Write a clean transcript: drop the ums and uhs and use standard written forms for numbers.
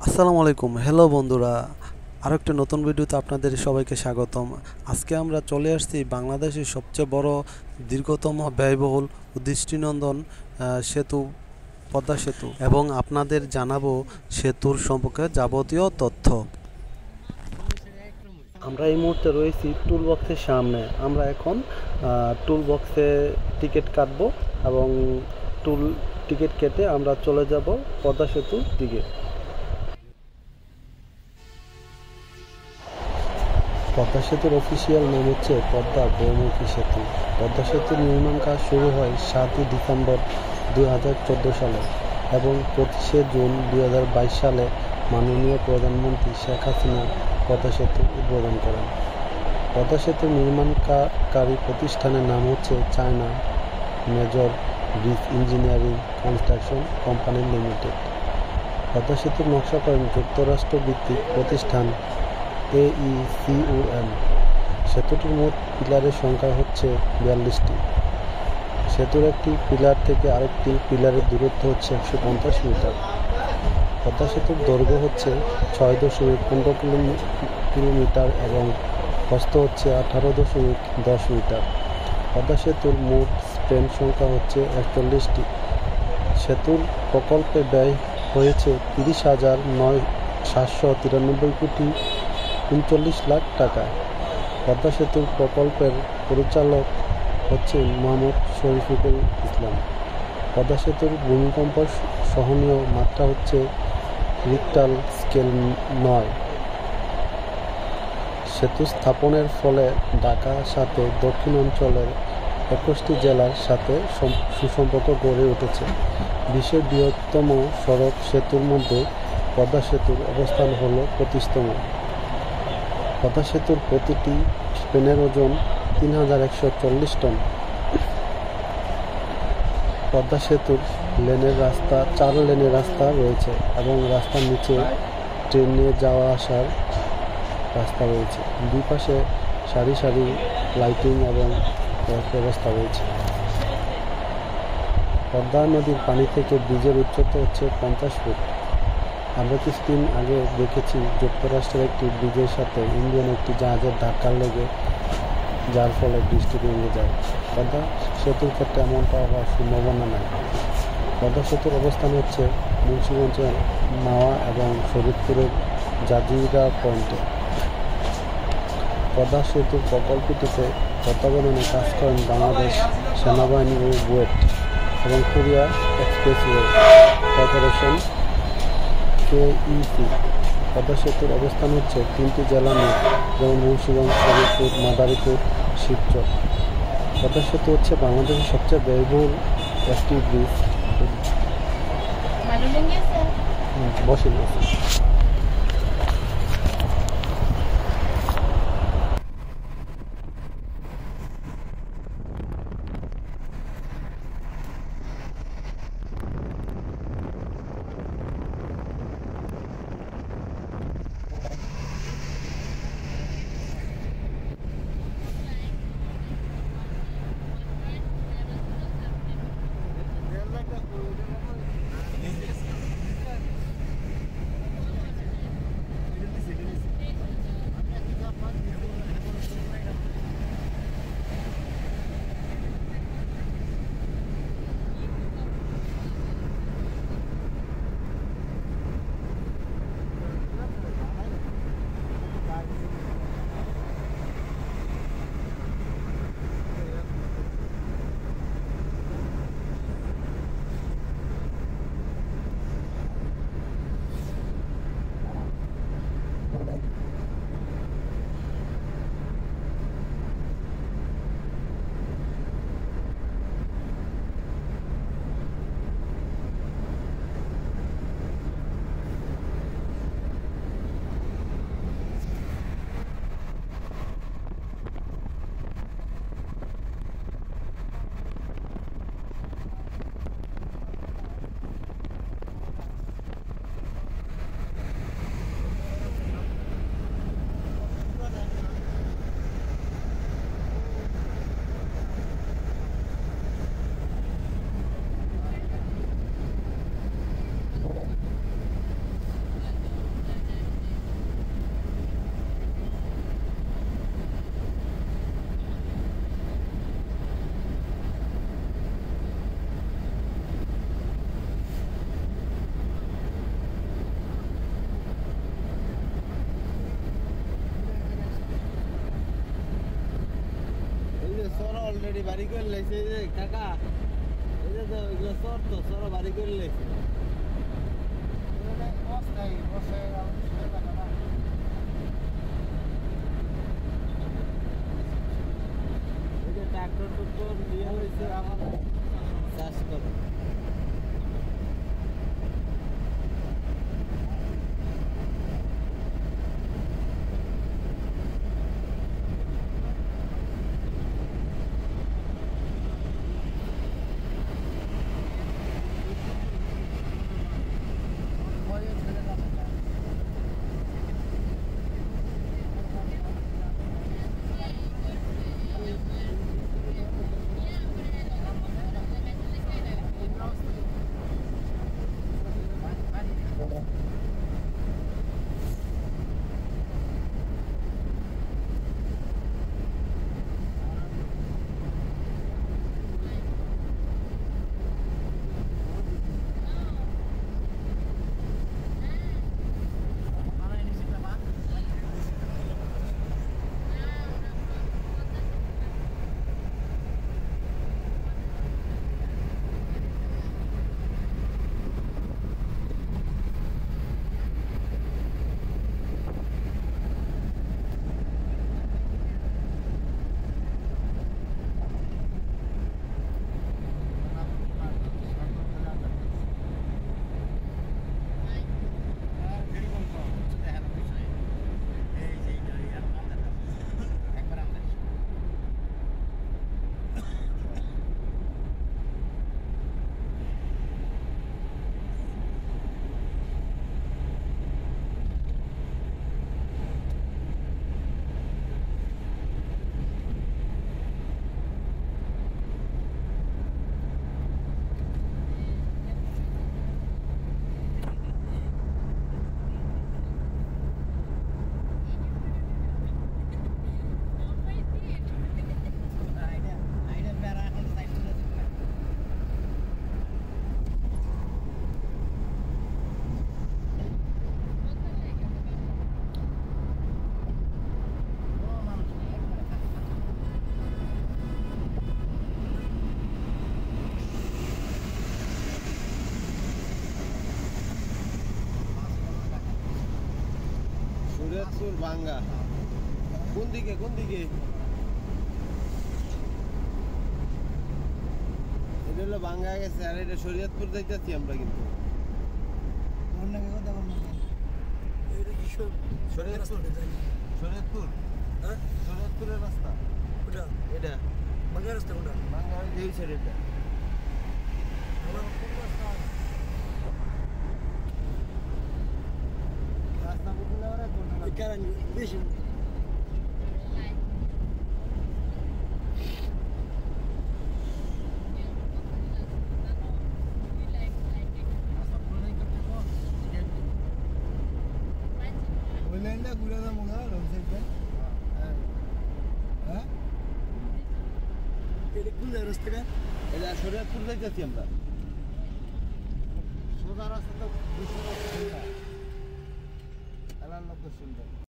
আসসালামু আলাইকুম, হ্যালো বন্ধুরা। আরেকটা নতুন ভিডিওতে আপনাদের সবাইকে স্বাগতম। আজকে আমরা চলে আসছি বাংলাদেশের সবচেয়ে বড়, দীর্ঘতম, ব্যয়বহুল ও দৃষ্টিনন্দন সেতু, পদ্মা সেতু, এবং আপনাদের জানাবো সেতুর সম্পর্কে যাবতীয় তথ্য। আমরা এই মুহূর্তে রয়েছি টুল বক্সের সামনে। আমরা এখন টুল বক্সে টিকিট কাটবো এবং টুল টিকিট কেটে আমরা চলে যাব পদ্মা সেতুর দিকে। পদ্মা সেতুর অফিসিয়াল নাম হচ্ছে পদ্মা বহুমুখী সেতু। পদ্মা সেতুর নির্মাণ কাজ শুরু হয় 7ই ডিসেম্বর 2014 সালে এবং 25শে জুন 2022 সালে মাননীয় প্রধানমন্ত্রী শেখ হাসিনা পদ্মা সেতু উদ্বোধন করেন। পদ্মা সেতু নির্মাণকারী প্রতিষ্ঠানের নাম হচ্ছে China major bridge engineering construction company limited. Padma সেতুর নকশা করেন যুক্তরাষ্ট্র ভিত্তিক প্রতিষ্ঠান AECOM। সেতুটির মোট পিলারের সংখ্যা হচ্ছে 42টি। সেতুর একটি পিলার থেকে আরেকটি পিলারের দূরত্ব হচ্ছে 150 মিটার। পদ্মা সেতুর দৈর্ঘ্য হচ্ছে 6.15 কিলোমিটার এবং প্রস্থ হচ্ছে 18.10 মিটার। পদ্মা সেতুর মোট স্প্যান সংখ্যা হচ্ছে 41টি। সেতুর প্রকল্পে ব্যয় হয়েছে 30,793 কোটি 39 লাখ টাকা। পদ্মা সেতুর প্রকল্পের পরিচালক হচ্ছেন মোহাম্মদ শরীফুল ইসলাম। পদ্মা সেতুর ভূমিকম্প সহনীয় মাত্রা হচ্ছে রিক্টার স্কেল 9। সেতু স্থাপনের ফলে ঢাকার সাথে দক্ষিণ অঞ্চলের 21টি জেলার সাথে সুসম্পর্ক গড়ে উঠেছে। বিশ্বের বৃহত্তম সড়ক সেতুর মধ্যে পদ্মা সেতুর অবস্থান হল 25তম। পদ্মা সেতুর প্রতিটি স্প্যানের ওজন 3140 টন। পদ্মা সেতুর 4 লেনের রাস্তা রয়েছে এবং রাস্তার নিচে ট্রেনে যাওয়া আসার রাস্তা রয়েছে। দুই পাশে সারি সারি লাইটিং এবং ব্যবস্থা রয়েছে। পদ্মা নদীর পানি থেকে ব্রিজের উচ্চতা হচ্ছে 50 ফুট। আমরা কিছুদিন আগে দেখেছি যুক্তরাষ্ট্রের একটি ব্রিজের সাথে ইন্ডিয়ান একটি জাহাজের ধাক্কা লেগে যার ফলে ব্রিজটি ভেঙে যায়। পদ্মা সেতুর ক্ষেত্রে এমনটা হওয়ার সম্ভাবনা নাই। পদ্মা সেতুর অবস্থান হচ্ছে মুন্সিগঞ্জের মাওয়া এবং শরীয়তপুরের জাজিরা পয়েন্টে। পদ্মা সেতুর প্রকল্পটিতে তত্ত্বাবধানে কাজ করেন বাংলাদেশ সেনাবাহিনী ও বুয়েট এবং Korea expressway corporation KEC। Padma সেতুর অবস্থান হচ্ছে 3টি জেলা নিয়ে, যেমন মুন্সিগঞ্জ, শরীয়তপুর, মাদারীপুর, শিবচর। পদ্মা সেতু হচ্ছে বাংলাদেশের সবচেয়ে ব্যয়বহুল একটি ব্রিজ। বসে বাড়ি বাড়ি করে লেছে কাকা, এই যে এগুলো চর তো চর বাড়ি করে লেছে। এই যে ট্রাক্টর টুক্টর নিয়ে হয়েছে আমার চাষ করে। শরীয়তপুর ভাঙ্গা কোন দিকে এটা হলো ভাঙ্গা গেছে, আর এটা শরীয়তপুর যাইতেছি আমরা। কিন্তু শরীয়তপুর শরীয়তপুরের রাস্তা এটা ভাঙ্গা রাস্তা কোনটা? ভাঙ্গা যেই সাইড এটা রাস্তা বদলে ওরা কোন বেশি শরীয়তপুর যাইতেছি আমরা। সোজা রাস্তা তো সুন্দর।